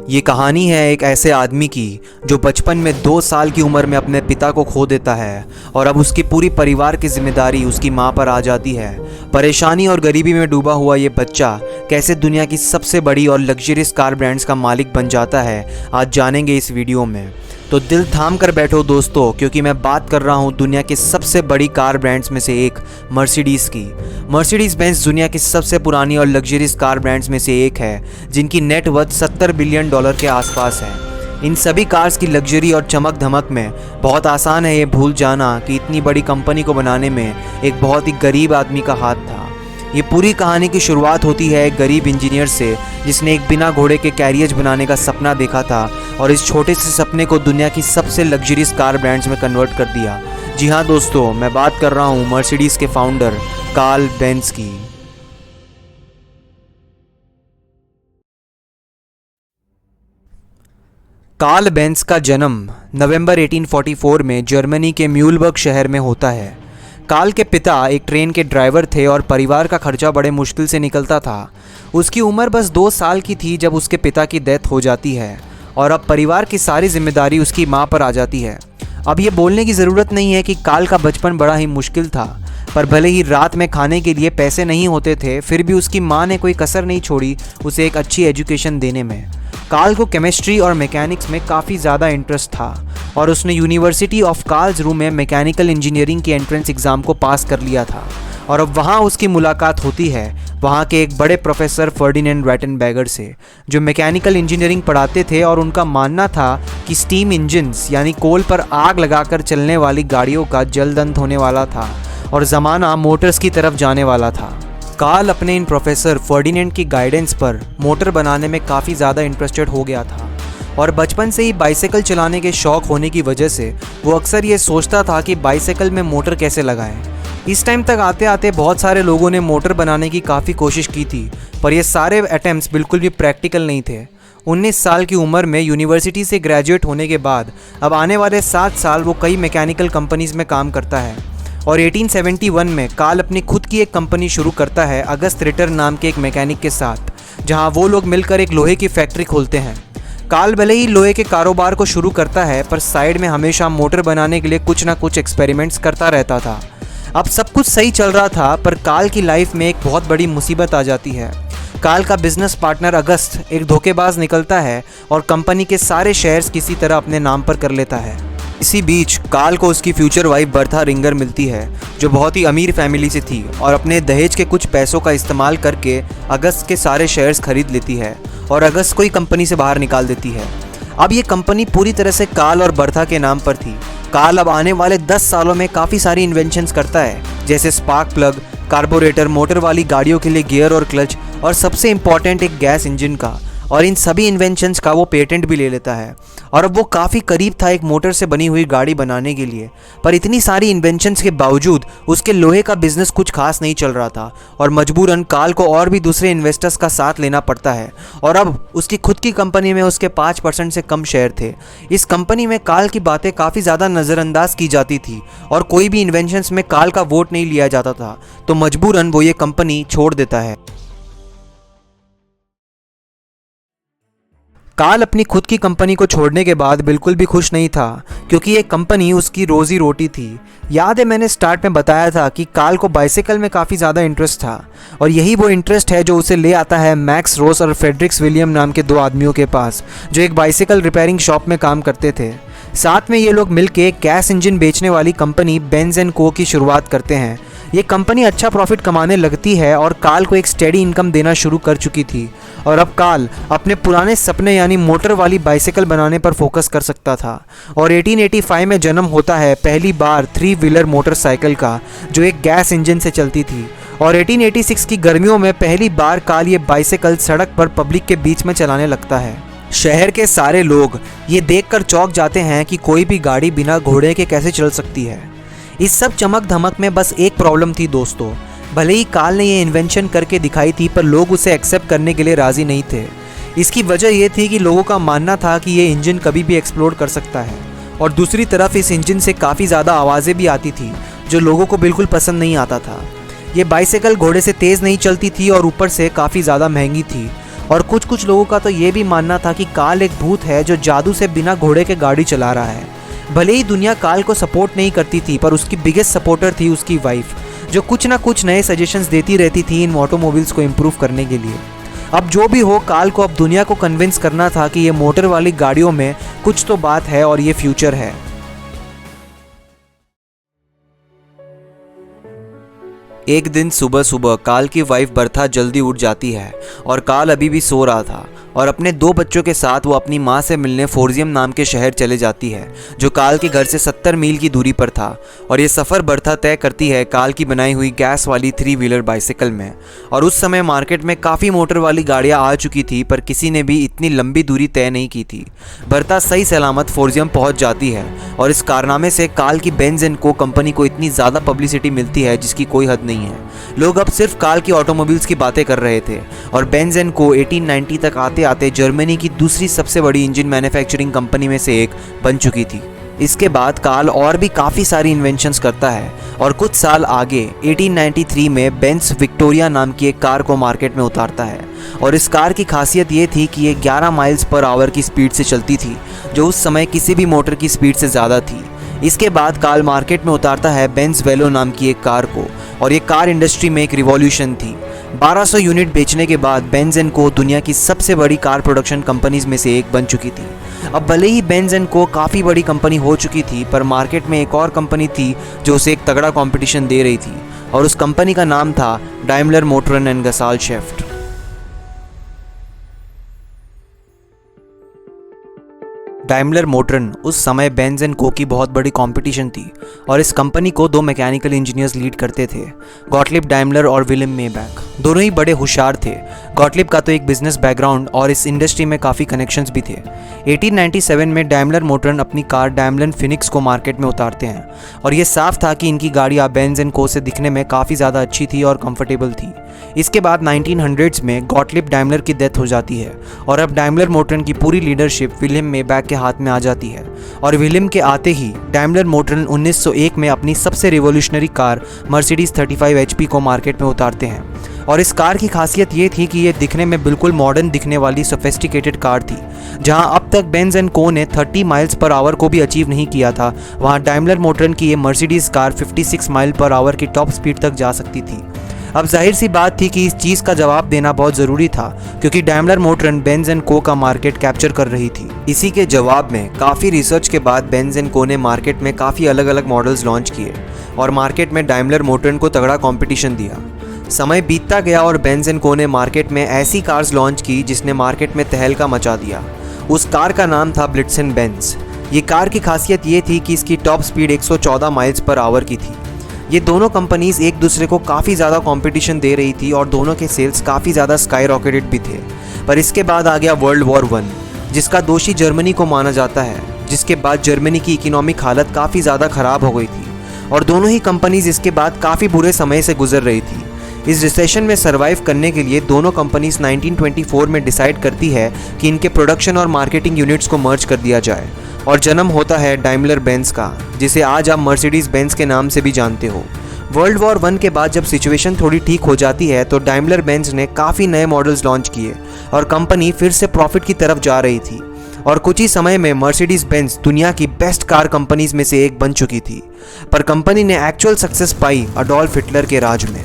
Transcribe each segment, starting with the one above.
ये कहानी है एक ऐसे आदमी की जो बचपन में 2 साल की उम्र में अपने पिता को खो देता है और अब उसकी पूरी परिवार की जिम्मेदारी उसकी माँ पर आ जाती है। परेशानी और गरीबी में डूबा हुआ ये बच्चा कैसे दुनिया की सबसे बड़ी और लग्जरियस कार ब्रांड्स का मालिक बन जाता है, आज जानेंगे इस वीडियो में। तो दिल थाम कर बैठो दोस्तों, क्योंकि मैं बात कर रहा हूँ दुनिया की सबसे बड़ी कार ब्रांड्स में से एक मर्सिडीज़ की। मर्सिडीज़ बेंज दुनिया की सबसे पुरानी और लग्जरियस कार ब्रांड्स में से एक है, जिनकी नेट वर्थ $70 बिलियन के आसपास है। इन सभी कार्स की लग्जरी और चमक धमक में बहुत आसान है ये भूल जाना कि इतनी बड़ी कंपनी को बनाने में एक बहुत ही गरीब आदमी का हाथ था। ये पूरी कहानी की शुरुआत होती है एक गरीब इंजीनियर से, जिसने एक बिना घोड़े के कैरियज बनाने का सपना देखा था और इस छोटे से सपने को दुनिया की सबसे लग्जरियस कार ब्रांड्स में कन्वर्ट कर दिया। जी हाँ दोस्तों, मैं बात कर रहा हूँ मर्सिडीज़ के फाउंडर कार्ल बेंज की। कार्ल बेंज का जन्म नवंबर 1844 में जर्मनी के म्यूलबर्ग शहर में होता है। कार्ल के पिता एक ट्रेन के ड्राइवर थे और परिवार का खर्चा बड़े मुश्किल से निकलता था। उसकी उम्र बस 2 साल की थी जब उसके पिता की डेथ हो जाती है और अब परिवार की सारी जिम्मेदारी उसकी माँ पर आ जाती है। अब ये बोलने की ज़रूरत नहीं है कि कार्ल का बचपन बड़ा ही मुश्किल था, पर भले ही रात में खाने के लिए पैसे नहीं होते थे, फिर भी उसकी माँ ने कोई कसर नहीं छोड़ी उसे एक अच्छी एजुकेशन देने में। कार्ल को केमिस्ट्री और मैकेनिक्स में काफ़ी ज़्यादा इंटरेस्ट था और उसने यूनिवर्सिटी ऑफ कार्लसरूहे में मैकेनिकल इंजीनियरिंग के एंट्रेंस एग्ज़ाम को पास कर लिया था और अब वहाँ उसकी मुलाकात होती है वहाँ के एक बड़े प्रोफेसर फर्डिनेंड रॉटेनबर्गर से, जो मैकेनिकल इंजीनियरिंग पढ़ाते थे और उनका मानना था कि स्टीम इंजन्स यानी कोल पर आग लगाकर चलने वाली गाड़ियों का जल्द अंत होने वाला था और ज़माना मोटर्स की तरफ जाने वाला था। कार्ल अपने इन प्रोफेसर फर्डिनेंड की गाइडेंस पर मोटर बनाने में काफ़ी ज़्यादा इंटरेस्टेड हो गया था और बचपन से ही बाइसाइकिल चलाने के शौक़ होने की वजह से वो अक्सर ये सोचता था कि बाइसाइकिल में मोटर कैसे लगाएं। इस टाइम तक आते आते बहुत सारे लोगों ने मोटर बनाने की काफ़ी कोशिश की थी, पर ये सारे अटेम्प्ट्स बिल्कुल भी प्रैक्टिकल नहीं थे। 19 साल की उम्र में यूनिवर्सिटी से ग्रेजुएट होने के बाद अब आने वाले 7 साल वो कई मैकेनिकल कंपनीज़ में काम करता है और 1871 में कार्ल अपनी खुद की एक कंपनी शुरू करता है अगस्त रिटर नाम के एक मैकेनिक के साथ, जहां वो लोग मिलकर एक लोहे की फैक्ट्री खोलते हैं। कार्ल भले ही लोहे के कारोबार को शुरू करता है, पर साइड में हमेशा मोटर बनाने के लिए कुछ ना कुछ एक्सपेरिमेंट्स करता रहता था। अब सब कुछ सही चल रहा था, पर कार्ल की लाइफ में एक बहुत बड़ी मुसीबत आ जाती है। कार्ल का बिजनेस पार्टनर अगस्त एक धोखेबाज निकलता है और कंपनी के सारे शेयर्स किसी तरह अपने नाम पर कर लेता है। इसी बीच कार्ल को उसकी फ्यूचर वाइफ बर्था रिंगर मिलती है, जो बहुत ही अमीर फैमिली से थी और अपने दहेज के कुछ पैसों का इस्तेमाल करके अगस्त के सारे शेयर्स खरीद लेती है और अगस्त को ही कंपनी से बाहर निकाल देती है। अब ये कंपनी पूरी तरह से कार्ल और बर्था के नाम पर थी। कार्ल अब आने वाले 10 सालों में काफ़ी सारी इन्वेंशंस करता है, जैसे स्पार्क प्लग, कार्बोरेटर, मोटर वाली गाड़ियों के लिए गियर और क्लच और सबसे इम्पॉर्टेंट एक गैस इंजन का, और इन सभी इन्वेंशंस का वो पेटेंट भी ले लेता है। और अब वो काफ़ी करीब था एक मोटर से बनी हुई गाड़ी बनाने के लिए, पर इतनी सारी इन्वेंशंस के बावजूद उसके लोहे का बिजनेस कुछ खास नहीं चल रहा था और मजबूरन कार्ल को और भी दूसरे इन्वेस्टर्स का साथ लेना पड़ता है और अब उसकी खुद की कंपनी में उसके 5% से कम शेयर थे। इस कंपनी में कार्ल की बातें काफ़ी ज़्यादा नज़रअंदाज की जाती थी और कोई भी इन्वेंशंस में कार्ल का वोट नहीं लिया जाता था, तो मजबूरन वो ये कंपनी छोड़ देता है। कार्ल अपनी खुद की कंपनी को छोड़ने के बाद बिल्कुल भी खुश नहीं था, क्योंकि ये कंपनी उसकी रोज़ी रोटी थी। याद है मैंने स्टार्ट में बताया था कि कार्ल को बाइसाइकिल में काफ़ी ज़्यादा इंटरेस्ट था और यही वो इंटरेस्ट है जो उसे ले आता है मैक्स रोस और फ्रेडरिक्स विलियम नाम के 2 आदमियों के पास, जो एक बाइसाइकिल रिपेयरिंग शॉप में काम करते थे। साथ में ये लोग मिलके गैस इंजन बेचने वाली कंपनी बेंज एंड को की शुरुआत करते हैं। ये कंपनी अच्छा प्रॉफिट कमाने लगती है और कार्ल को एक स्टेडी इनकम देना शुरू कर चुकी थी और अब कार्ल अपने पुराने सपने यानी मोटर वाली बाइसाइकिल बनाने पर फोकस कर सकता था और 1885 में जन्म होता है पहली बार 3 व्हीलर मोटरसाइकिल का, जो एक गैस इंजन से चलती थी और 1886 की गर्मियों में पहली बार कार्ल ये बाइसाइकिल सड़क पर पब्लिक के बीच में चलाने लगता है। शहर के सारे लोग ये देखकर चौंक जाते हैं कि कोई भी गाड़ी बिना घोड़े के कैसे चल सकती है। इस सब चमक धमक में बस एक प्रॉब्लम थी दोस्तों, भले ही कार्ल ने ये इन्वेंशन करके दिखाई थी, पर लोग उसे एक्सेप्ट करने के लिए राज़ी नहीं थे। इसकी वजह ये थी कि लोगों का मानना था कि ये इंजन कभी भी एक्सप्लोड कर सकता है और दूसरी तरफ इस इंजन से काफ़ी ज़्यादा आवाज़ें भी आती थी, जो लोगों को बिल्कुल पसंद नहीं आता था। ये बाइसाइकिल घोड़े से तेज़ नहीं चलती थी और ऊपर से काफ़ी ज़्यादा महंगी थी और कुछ कुछ लोगों का तो ये भी मानना था कि काल एक भूत है जो जादू से बिना घोड़े के गाड़ी चला रहा है। भले ही दुनिया काल को सपोर्ट नहीं करती थी, पर उसकी बिगेस्ट सपोर्टर थी उसकी वाइफ, जो कुछ ना कुछ नए सजेशंस देती रहती थी इन ऑटोमोबाइल्स को इम्प्रूव करने के लिए। अब जो भी हो, काल को अब दुनिया को कन्विंस करना था कि ये मोटर वाली गाड़ियों में कुछ तो बात है और ये फ्यूचर है। एक दिन सुबह सुबह काल की वाइफ बर्था जल्दी उठ जाती है और काल अभी भी सो रहा था और अपने 2 बच्चों के साथ वो अपनी माँ से मिलने फोर्जियम नाम के शहर चले जाती है, जो काल के घर से 70 मील की दूरी पर था। और ये सफ़र बर्था तय करती है काल की बनाई हुई गैस वाली 3 व्हीलर बाइसिकल में। और उस समय मार्केट में काफ़ी मोटर वाली गाड़ियाँ आ चुकी थी, पर किसी ने भी इतनी लंबी दूरी तय नहीं की थी। बर्था सही सलामत फोर्जियम पहुँच जाती है और इस कारनामे से काल की बेंज एंड को कंपनी को इतनी ज़्यादा पब्लिसिटी मिलती है जिसकी कोई हद नहीं है। लोग अब सिर्फ काल की ऑटोमोबाइल्स की बातें कर रहे थे और बेंज एंड को 1890 तक आते आते जर्मनी की दूसरी सबसे बड़ी इंजन मैन्युफैक्चरिंग कंपनी में से एक बन चुकी थी। इसके बाद काल और भी काफ़ी सारी इन्वेंशंस करता है और कुछ साल आगे 1893 में बेंज विक्टोरिया नाम की एक कार को मार्केट में उतारता है। और इस कार की खासियत ये थी कि ये 11 माइल्स पर आवर की स्पीड से चलती थी, जो उस समय किसी भी मोटर की स्पीड से ज़्यादा थी। इसके बाद काल मार्केट में उतारता है बेंज वेलो नाम की एक कार को, और ये कार इंडस्ट्री में एक रिवॉल्यूशन थी। 1200 यूनिट बेचने के बाद बेंज एंड को दुनिया की सबसे बड़ी कार प्रोडक्शन कंपनीज में से एक बन चुकी थी। अब भले ही बेंज एंड को काफ़ी बड़ी कंपनी हो चुकी थी, पर मार्केट में एक और कंपनी थी जो उसे एक तगड़ा कंपटीशन दे रही थी, और उस कंपनी का नाम था डाइमलर मोटरन एंड गेसालशेफ्ट। डाइमलर मोटरन उस समय बेंज एंड को की बहुत बड़ी कंपटीशन थी, और इस कंपनी को 2 मैकेनिकल इंजीनियर्स लीड करते थे, गॉटलिब डाइमलर और विलियम मेबैक। दोनों ही बड़े होशियार थे। गॉटलिब का तो एक बिजनेस बैकग्राउंड और इस इंडस्ट्री में काफ़ी कनेक्शंस भी थे। 1897 में डाइमलर मोटरन अपनी कार डाइमलर फिनिक्स को मार्केट में उतारते हैं, और ये साफ था कि इनकी गाड़ियाँ बेंज एंड को से दिखने में काफ़ी ज़्यादा अच्छी थी और कंफर्टेबल थी। इसके बाद 1900s में गॉटलिब डाइमलर की डेथ हो जाती है, और अब डाइमलर मोटरन की पूरी लीडरशिप विलियम मेबैक के हाथ में आ जाती है। और विलियम के आते ही डाइमलर मोटरन 1901 में अपनी सबसे रिवॉल्यूशनरी कार मर्सिडीज 35 HP को मार्केट में उतारते हैं। और इस कार की खासियत ये थी कि ये दिखने में बिल्कुल मॉडर्न दिखने वाली सोफिस्टिकेटेड कार थी। जहां अब तक बेंज एंड को ने 30 माइल्स पर आवर को भी अचीव नहीं किया था, वहां डाइमलर मोटरन की ये Mercedes car 56 mile per hour की टॉप स्पीड तक जा सकती थी। अब जाहिर सी बात थी कि इस चीज़ का जवाब देना बहुत ज़रूरी था, क्योंकि डाइमलर मोटरन बेंज एंड को का मार्केट कैप्चर कर रही थी। इसी के जवाब में काफ़ी रिसर्च के बाद बेंज एंड को ने मार्केट में काफ़ी अलग अलग मॉडल्स लॉन्च किए और मार्केट में डाइमलर मोटरन को तगड़ा कंपटीशन दिया। समय बीतता गया और बेंज एंड को ने मार्केट में ऐसी कार्स लॉन्च की जिसने मार्केट में तहलका मचा दिया। उस कार का नाम था ब्लिट्ज़ेन बेंज। ये कार की खासियत ये थी कि इसकी top speed 114 miles per hour की थी। ये दोनों कंपनीज एक दूसरे को काफ़ी ज़्यादा कंपटीशन दे रही थी और दोनों के सेल्स काफ़ी ज़्यादा स्काई रॉकेटेड भी थे। पर इसके बाद आ गया वर्ल्ड वॉर 1, जिसका दोषी जर्मनी को माना जाता है, जिसके बाद जर्मनी की इकोनॉमिक हालत काफ़ी ज़्यादा ख़राब हो गई थी और दोनों ही कंपनीज इसके बाद काफ़ी बुरे समय से गुजर रही थी। इस रिसेशन में सर्वाइव करने के लिए दोनों कंपनीज 1924 में डिसाइड करती है कि इनके प्रोडक्शन और मार्केटिंग यूनिट्स को मर्ज कर दिया जाए, और जन्म होता है डाइमलर बेंज का, जिसे आज आप मर्सिडीज बेंज के नाम से भी जानते हो। वर्ल्ड वॉर 1 के बाद जब सिचुएशन थोड़ी ठीक हो जाती है तो डाइमलर बेंज ने काफ़ी नए मॉडल्स लॉन्च किए और कंपनी फिर से प्रॉफिट की तरफ जा रही थी, और कुछ ही समय में मर्सिडीज बेंज दुनिया की बेस्ट कार कंपनीज में से एक बन चुकी थी। पर कंपनी ने एक्चुअल सक्सेस पाई अडोल्फ हिटलर के राज में।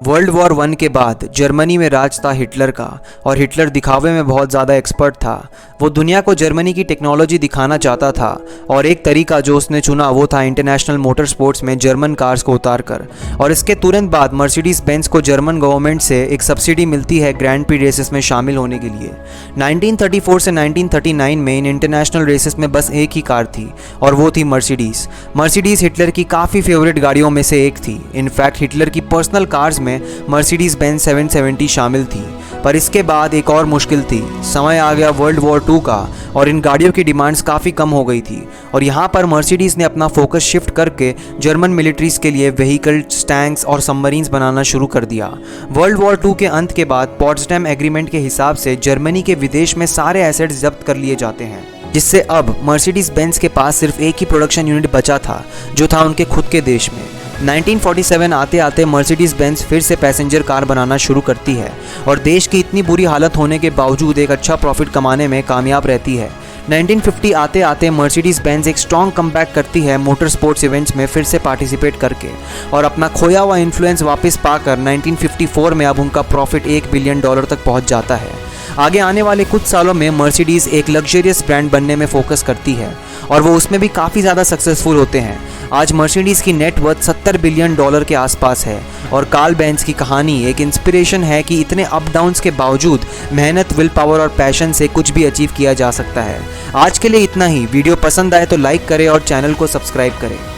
वर्ल्ड वॉर 1 के बाद जर्मनी में राज था हिटलर का, और हिटलर दिखावे में बहुत ज़्यादा एक्सपर्ट था। वो दुनिया को जर्मनी की टेक्नोलॉजी दिखाना चाहता था, और एक तरीका जो उसने चुना वो था इंटरनेशनल मोटर स्पोर्ट्स में जर्मन कार्स को उतारकर। और इसके तुरंत बाद मर्सिडीज बेंज को जर्मन गवर्नमेंट से एक सब्सिडी मिलती है ग्रैंड प्री रेसेस में शामिल होने के लिए। 1934 से 1939 में इन इंटरनेशनल रेसेस में बस एक ही कार थी, और वो थी मर्सिडीज। मर्सिडीज हिटलर की काफ़ी फेवरेट गाड़ियों में से एक थी। इनफैक्ट हिटलर की पर्सनल कार्स में मर्सिडीज बेंज 770 शामिल थी। पर इसके बाद एक और मुश्किल थी। समय आ गया वर्ल्ड वॉर 2 का, और इन गाड़ियों की डिमांड्स काफ़ी कम हो गई थी, और यहाँ पर मर्सिडीज़ ने अपना फोकस शिफ्ट करके जर्मन मिलिट्रीज़ के लिए व्हीकल्स, टैंक्स और सबमरीन्स बनाना शुरू कर दिया। वर्ल्ड वॉर 2 के अंत के बाद पॉट्सडैम एग्रीमेंट के हिसाब से जर्मनी के विदेश में सारे एसेट्स जब्त कर लिए जाते हैं, जिससे अब मर्सिडीज बेंज के पास सिर्फ एक ही प्रोडक्शन यूनिट बचा था, जो था उनके खुद के देश में। 1947 आते आते मर्सिडीज बेंज फिर से पैसेंजर कार बनाना शुरू करती है और देश की इतनी बुरी हालत होने के बावजूद एक अच्छा प्रॉफिट कमाने में कामयाब रहती है। 1950 आते आते मर्सिडीज बेंज एक स्ट्रॉन्ग कमबैक करती है मोटर स्पोर्ट्स इवेंट्स में फिर से पार्टिसिपेट करके और अपना खोया हुआ इन्फ्लुएंस वापस पाकर 1954 में अब उनका प्रॉफिट $1 बिलियन तक पहुंच जाता है। आगे आने वाले कुछ सालों में मर्सिडीज एक लग्जरियस ब्रांड बनने में फोकस करती है और वो उसमें भी काफ़ी ज़्यादा सक्सेसफुल होते हैं। आज मर्सिडीज की नेट वर्थ $70 बिलियन के आसपास है और कार्ल बेंज की कहानी एक इंस्पिरेशन है कि इतने अप डाउन्स के बावजूद मेहनत, विल पावर और पैशन से कुछ भी अचीव किया जा सकता है। आज के लिए इतना ही। वीडियो पसंद आए तो लाइक करें और चैनल को सब्सक्राइब करें।